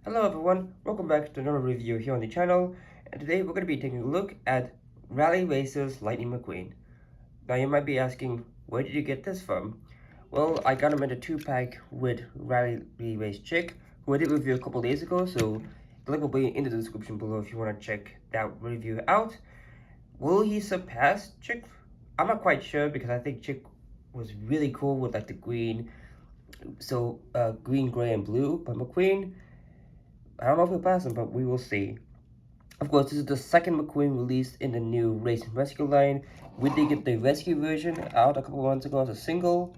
Hello everyone, welcome back to another review here on the channel, and today we're going to be taking a look at Rally Racer's Lightning McQueen. Now you might be asking, where did you get this from? Well, I got him in a 2-pack with Rally Race Chick, who I did review a couple days ago, so the link will be in the description below if you want to check that review out. Will he surpass Chick? I'm not quite sure because I think Chick was really cool with like the green, green, gray, and blue, but McQueen, I don't know if he'll pass him, but we will see. Of course, this is the second McQueen released in the new Race and Rescue line. We did get the Rescue version out a couple months ago as a single.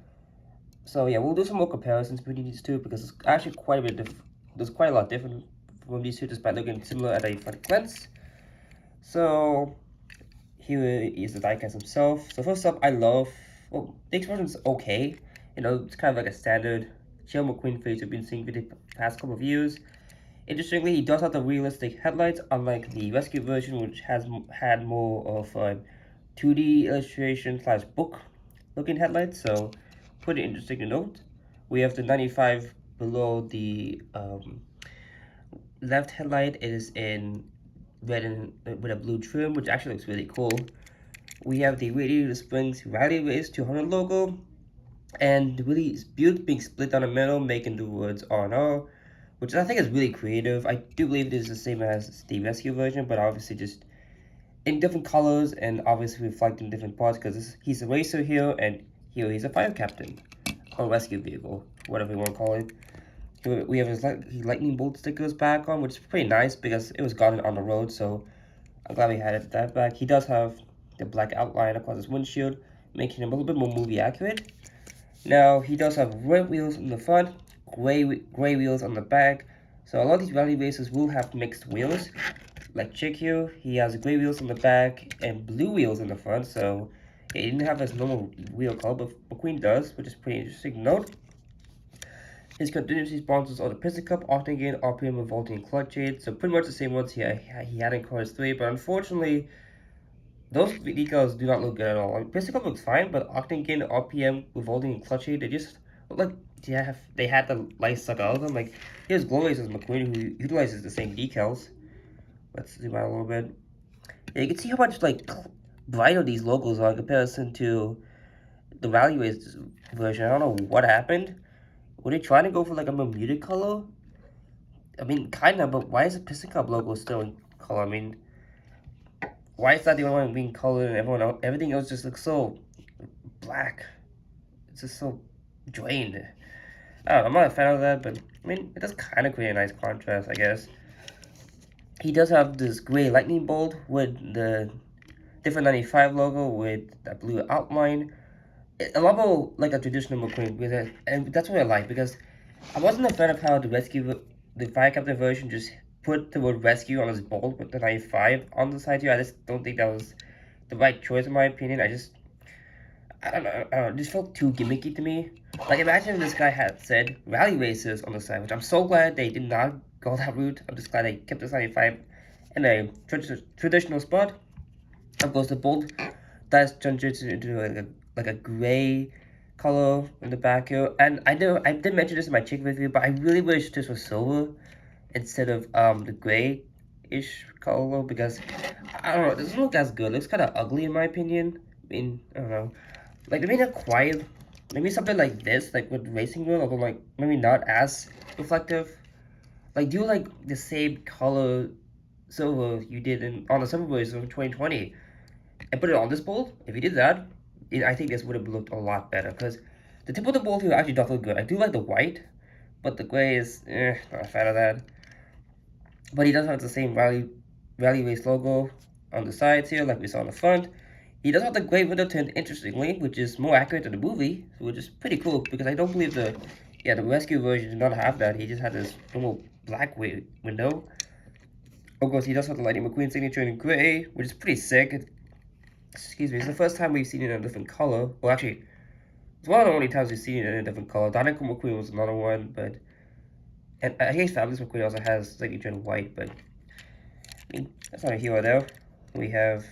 So yeah, we'll do some more comparisons between these two because it's actually quite a bit different. There's quite a lot different from these two despite looking similar at a first glance. So here is the diecast himself. So first up, well, the expression's okay. You know, it's kind of like a standard chill McQueen face we've been seeing for the past couple of years. Interestingly, he does have the realistic headlights, unlike the Rescue version, which has had more of a 2D illustration slash book looking headlights. So, pretty interesting to note. We have the 95 below the left headlight. It is in red and with a blue trim, which actually looks really cool. We have the Radiator Springs Rally Race 200 logo, and really build being split down the middle, making the words R&R, which I think is really creative. I do believe this is the same as the Rescue version, but obviously just in different colors and obviously reflecting different parts because he's a racer here and here he's a fire captain or rescue vehicle, whatever you want to call it. Here we have his lightning bolt stickers back on, which is pretty nice because it was gone on the road, so I'm glad we had that back. He does have the black outline across his windshield, making him a little bit more movie accurate. Now, he does have red wheels in the front, gray wheels on the back. So a lot of these rally racers will have mixed wheels. Like Chick here, he has gray wheels on the back and blue wheels in the front. So he didn't have his normal wheel color, but McQueen does, which is pretty interesting to note. His contingency sponsors are the piston cup, octane gain, RPM, revolting, and clutch aid. So pretty much the same ones he had in Cars 3, but unfortunately, those decals do not look good at all. Like, piston cup looks fine, but octane gain, RPM, revolting, and clutch aid, they just look like they had the life suck out of them. Like, here's Glorious as McQueen, who utilizes the same decals. Let's zoom out a little bit. Yeah, you can see how much, like, brighter these logos are in comparison to the Rally Race version. I don't know what happened. Were they trying to go for, like, a more muted color? I mean, kinda, but why is the piston cup logo still in color? I mean, why is that the only one being colored and everything else just looks so black? It's just so drained. I don't know, I'm not a fan of that, but I mean, it does kind of create a nice contrast, I guess. He does have this gray lightning bolt with the different 95 logo with that blue outline. A lot more like a traditional McQueen, and that's what I like because I wasn't a fan of how the Fire Captain version just put the word rescue on his bolt with the 95 on the side here. I just don't think that was the right choice in my opinion. I don't know, it just felt too gimmicky to me. Like, imagine if this guy had said rally racers on the side, which I'm so glad they did not go that route. I'm just glad they kept this 95 in a traditional spot. Of course, the bolt does transition into like a gray color in the back here. And I did mention this in my chick review, but I really wish this was silver instead of the gray-ish color because I don't know, it doesn't look as good. It looks kind of ugly in my opinion. I mean, I don't know. Like, maybe not quiet. Maybe something like this, like with racing wheel, although like maybe not as reflective. Like, do like the same color silver you did on the summer version of 2020 and put it on this bolt. If you did that, I think this would have looked a lot better because the tip of the bolt here actually does look good. I do like the white, but the gray is not a fan of that. But he does have the same rally race logo on the sides here, like we saw on the front. He does have the gray window tint, interestingly, which is more accurate to the movie, which is pretty cool because I don't believe the rescue version did not have that. He just had this normal black window. Of course, he does have the Lightning McQueen signature in gray, which is pretty sick. Excuse me, it's the first time we've seen it in a different color. Well, actually, it's one of the only times we've seen it in a different color. Dinoco McQueen was another one, but and I guess Fabulous McQueen also has signature in white, but I mean, that's not a hero though. We have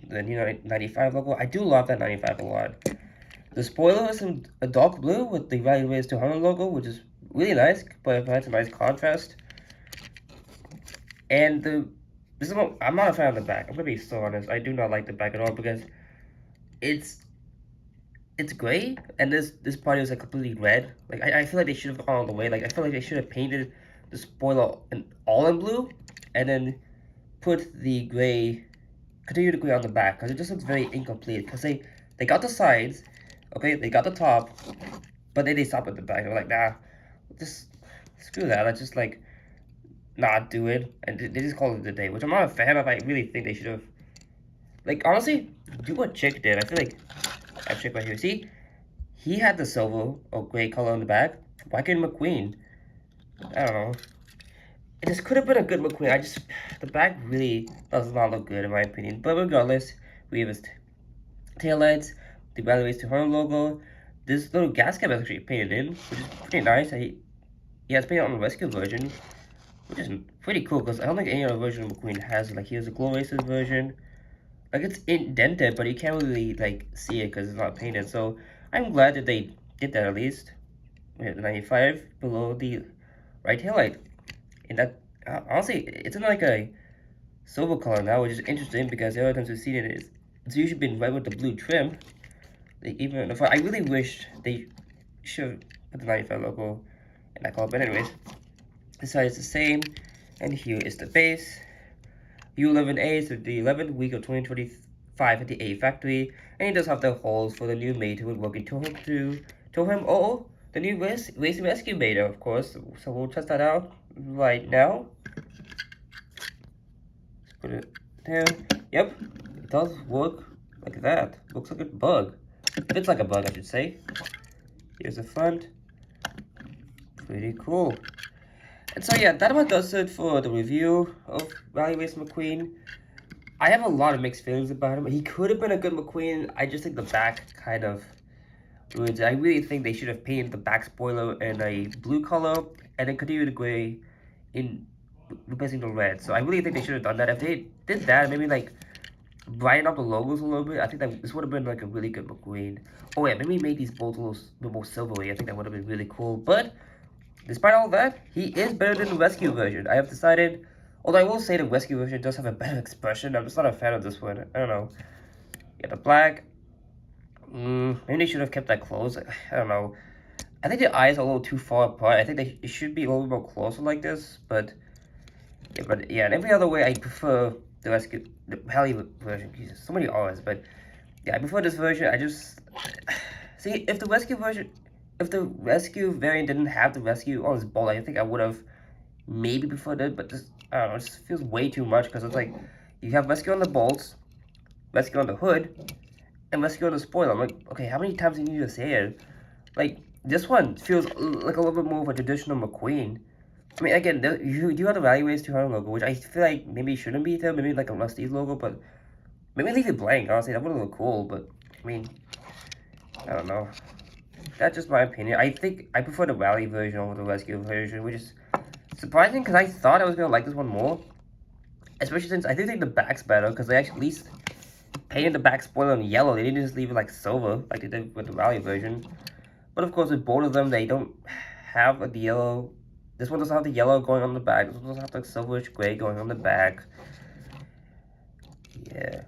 the new 95 logo. I do love that 95 a lot. The spoiler is in a dark blue with the Rally Race 200 logo, which is really nice, but it's a nice contrast. And I'm not a fan of the back. I'm gonna be so honest. I do not like the back at all because it's it's gray and this part is like completely red. Like I feel like they should have gone all the way. Like I feel like they should have painted the spoiler all in blue and then put the gray, continue the gray on the back because it just looks very incomplete. Because they got the sides, okay, they got the top, but then they stop at the back. They're like, nah, just screw that. Let's just like not do it, and they just call it a day, which I'm not a fan of. I really think they should have, like, honestly, do what Chick did. I feel like I Chick right here. See, he had the silver or gray color on the back. Why couldn't McQueen? I don't know. This could have been a good McQueen. The back really does not look good in my opinion. But regardless, we have his taillights, the Railways to Home logo. This little gas cap is actually painted in, which is pretty nice. He has painted on the rescue version, which is pretty cool because I don't think any other version of McQueen has it. Like here's a Glow Races version. Like it's indented, but you can't really like see it because it's not painted. So I'm glad that they did that at least. We have the 95 below the right taillight. And that honestly, it's in like a silver color now, which is interesting because the other times we've seen it's usually been red with the blue trim. Like even if I really wish they should put the 95 logo in that color. But anyways, this side is the same, and here is the base. U11A is the 11th week of 2025 at the A factory, and he does have the holes for the new mate who would work in Tohem Oh, the new race rescue beta, of course. So we'll test that out right now. Let's put it there. Yep, it does work like that. Looks like a bug. Fits like a bug, I should say. Here's the front. Pretty cool. And so yeah, that about does it for the review of Rally Race McQueen. I have a lot of mixed feelings about him. He could have been a good McQueen. I just think the back kind of ruins it. I really think they should have painted the back spoiler in a blue color and then continue the gray in replacing the red. So I really think they should have done that. If they did that, maybe like brighten up the logos a little bit, I think that this would have been like a really good McQueen. Oh yeah, maybe make these bolts a little more silvery. I think that would have been really cool. But despite all that, he is better than the rescue version. I have decided, although I will say the rescue version does have a better expression. I'm just not a fan of this one. I don't know. Yeah, the black. Maybe they should have kept that close. I don't know. I think the eyes are a little too far apart. I think it should be a little more closer like this. But yeah, in every other way, I prefer the Halley version. Jesus, so many R's. But yeah, I prefer this version. I just see if the rescue variant didn't have the rescue on his bolt, I think I would have maybe preferred it. But this, I don't know, it just feels way too much because it's like you have rescue on the bolts, rescue on the hood, and rescue on the spoiler. I'm like, okay, how many times do you need to say it? Like this one feels like a little bit more of a traditional McQueen. I mean, again, you do have the Rally Race 200 logo, which I feel like maybe shouldn't be there. Maybe like a Rusty's logo, but maybe leave it blank. Honestly, that would look cool. But I mean, I don't know. That's just my opinion. I think I prefer the Rally version over the Rescue version, which is surprising because I thought I was gonna like this one more. Especially since I do think the back's better because they actually at least painted the back spoiler in yellow. They didn't just leave it like silver like they did with the Rally version. But of course, with both of them, they don't have the yellow. This one doesn't have the yellow going on the back. This one doesn't have the silverish gray going on the back. Yeah,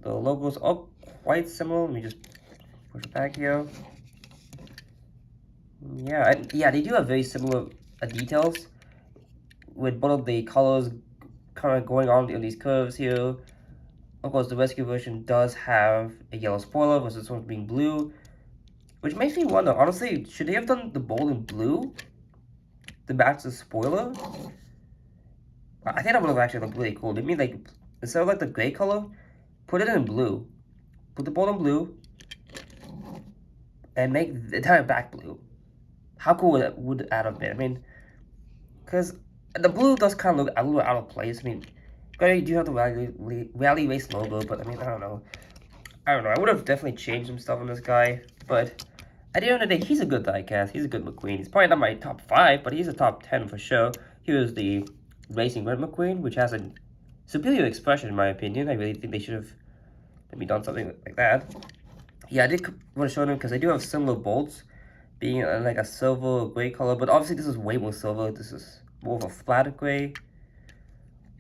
the logos are quite similar. Let me just push it back here. Yeah, they do have very similar details with both of the colors kind of going on these curves here. Of course, the rescue version does have a yellow spoiler versus this one being blue, which makes me wonder, honestly, should they have done the bold in blue to match the spoiler? I think that would have actually looked really cool. They mean like, instead of like the gray color, put it in blue. Put the bold in blue and make the entire back blue. How cool would that have been? I mean, because the blue does kind of look a little out of place. I mean, granted, you do have the Rally Race logo, but I mean, I don't know. I would have definitely changed some stuff on this guy, but at the end of the day, he's a good diecast. He's a good McQueen. He's probably not my top 5, but he's a top 10 for sure. Here's the Racing Red McQueen, which has a superior expression in my opinion. I really think they should have maybe done something like that. Yeah, I did want to show them because they do have similar bolts, being like a silver or gray color, but obviously this is way more silver. This is more of a flat gray.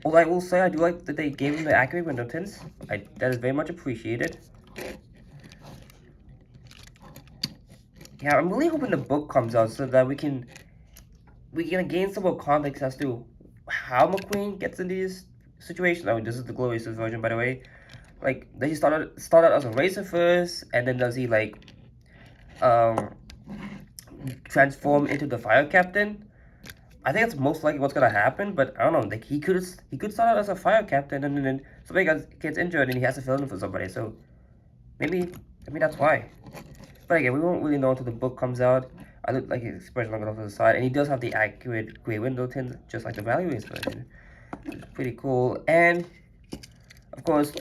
Although I will say I do like that they gave him the accurate window tints. That is very much appreciated. Yeah, I'm really hoping the book comes out so that we can gain some more context as to how McQueen gets in these situations. I mean, this is the glorious version, by the way. Like, does he start out as a racer first, and then does he like um transform into the fire captain? I think that's most likely what's gonna happen, but I don't know. Like he could start out as a fire captain, and then somebody gets injured, and he has to fill in for somebody. So maybe that's why. But again, we won't really know until the book comes out. I look like his expression looking off to the side, and he does have the accurate gray window tint, just like the Valley Race version. Which is pretty cool. And of course,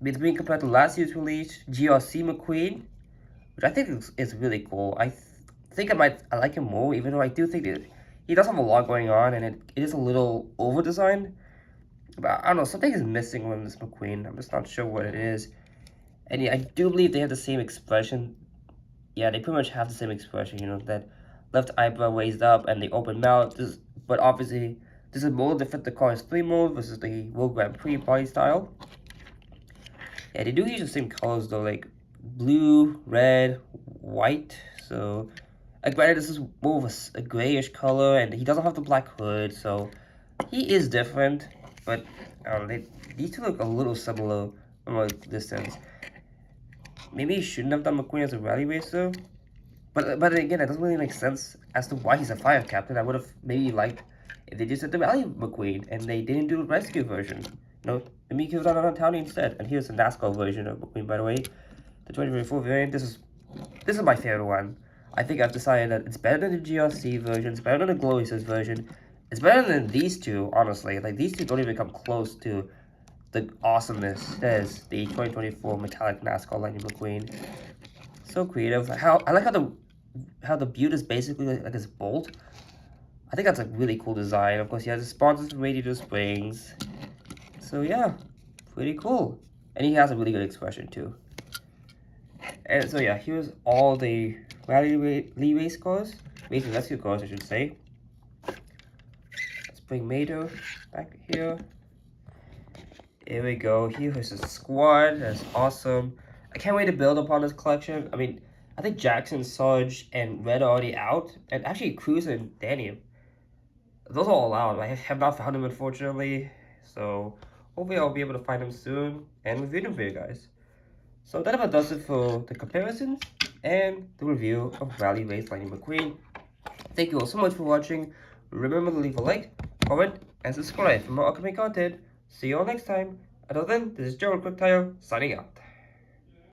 it's being compared to last year's release, GRC McQueen, which I think is really cool. Think I like him more, even though I do think that he does have a lot going on, and it is a little over designed. But I don't know, something is missing with this McQueen. I'm just not sure what it is. And yeah, I do believe they have the same expression. Yeah, they pretty much have the same expression, you know, that left eyebrow raised up and the open mouth. But obviously, this is more different the Cars 3 mode versus the World Grand Prix body style. Yeah, they do use the same colors though, like blue, red, white. So, granted, this is more of a grayish color, and he doesn't have the black hood, so he is different. But these two look a little similar from a distance. Maybe he shouldn't have done McQueen as a rally racer. But again, it doesn't really make sense as to why he's a fire captain. I would have maybe liked if they just did the rally McQueen and they didn't do the rescue version. No, maybe he could have done it on Townie instead. And here's the NASCAR version of McQueen, by the way. The 2024 variant. This is my favorite one. I think I've decided that it's better than the GRC version. It's better than the Glorious version. It's better than these two, honestly. Like, these two don't even come close to the awesomeness that is the 2024 metallic NASCAR Lightning McQueen. So creative. I like how the butte is basically like his bolt. I think that's a really cool design. Of course, he has his sponsors from Radiator Springs. So yeah, pretty cool. And he has a really good expression too. And so yeah, here's all the rally race cars, racing rescue cars, I should say. Let's bring Mato back here. Here we go. Here's his squad. That's awesome. I can't wait to build upon this collection. I mean, I think Jackson, Sarge, and Red are already out. And actually, Cruz and Danny. Those are all out. I have not found them, unfortunately. So, hopefully I'll be able to find them soon and review them for you guys. So, that about does it for the comparisons and the review of Rally Race Lightning McQueen. Thank you all so much for watching. Remember to leave a like, comment, and subscribe for more upcoming content. See you all next time. Until then, this is Gerald Quicktire, signing out.